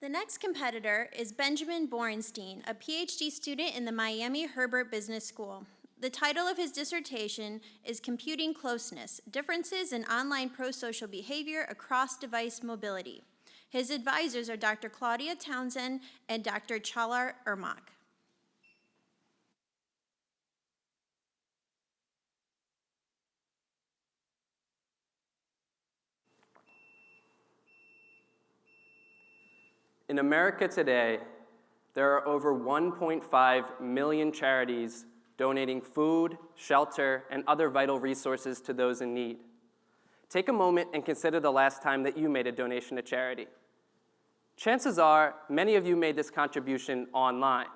The next competitor is Benjamin Borenstein, a PhD student in the Miami Herbert Business School. The title of his dissertation is Computing Closeness: Differences in Online Pro-Social Behavior Across Device Mobility. His advisors are Dr. Claudia Townsend and Dr. Chalar Ermak. In America today, there are over 1.5 million charities donating food, shelter, and other vital resources to those in need. Take a moment and consider the last time that you made a donation to charity. Chances are, many of you made this contribution online.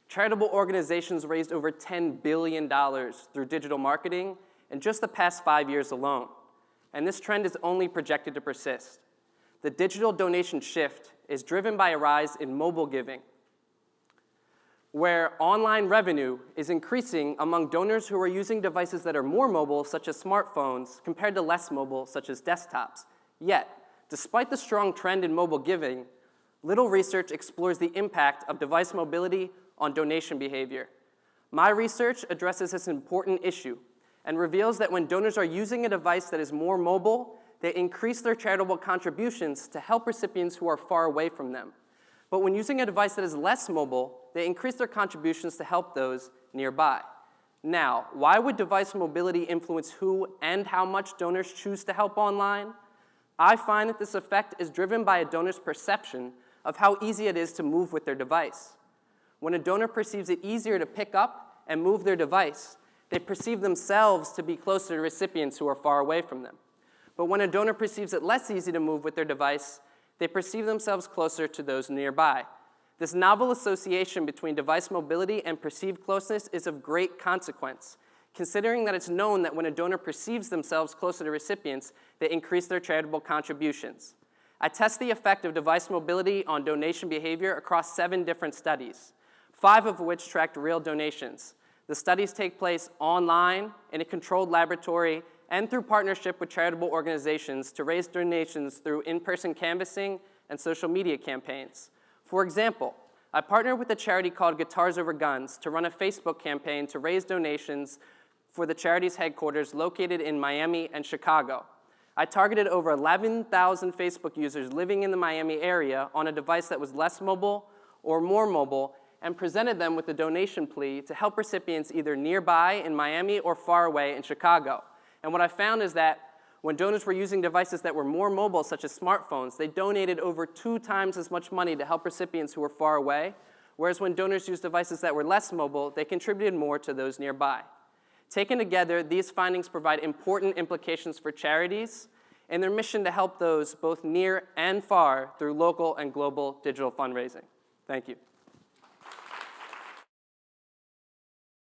Charitable organizations raised over $10 billion through digital marketing in just the past 5 years alone, and this trend is only projected to persist. The digital donation shift is driven by a rise in mobile giving, where online revenue is increasing among donors who are using devices that are more mobile, such as smartphones, compared to less mobile, such as desktops. Yet, despite the strong trend in mobile giving, little research explores the impact of device mobility on donation behavior. My research addresses this important issue and reveals that when donors are using a device that is more mobile, they increase their charitable contributions to help recipients who are far away from them. But when using a device that is less mobile, they increase their contributions to help those nearby. Now, why would device mobility influence who and how much donors choose to help online? I find that this effect is driven by a donor's perception of how easy it is to move with their device. When a donor perceives it easier to pick up and move their device, they perceive themselves to be closer to recipients who are far away from them. But when a donor perceives it less easy to move with their device, they perceive themselves closer to those nearby. This novel association between device mobility and perceived closeness is of great consequence, considering that it's known that when a donor perceives themselves closer to recipients, they increase their charitable contributions. I test the effect of device mobility on donation behavior across 7 different studies, 5 of which tracked real donations. The studies take place online, in a controlled laboratory, and through partnership with charitable organizations to raise donations through in-person canvassing and social media campaigns. For example, I partnered with a charity called Guitars Over Guns to run a Facebook campaign to raise donations for the charity's headquarters located in Miami and Chicago. I targeted over 11,000 Facebook users living in the Miami area on a device that was less mobile or more mobile, and presented them with a donation plea to help recipients either nearby in Miami or far away in Chicago. And what I found is that when donors were using devices that were more mobile, such as smartphones, they donated over 2 times as much money to help recipients who were far away, whereas when donors used devices that were less mobile, they contributed more to those nearby. Taken together, these findings provide important implications for charities and their mission to help those both near and far through local and global digital fundraising. Thank you.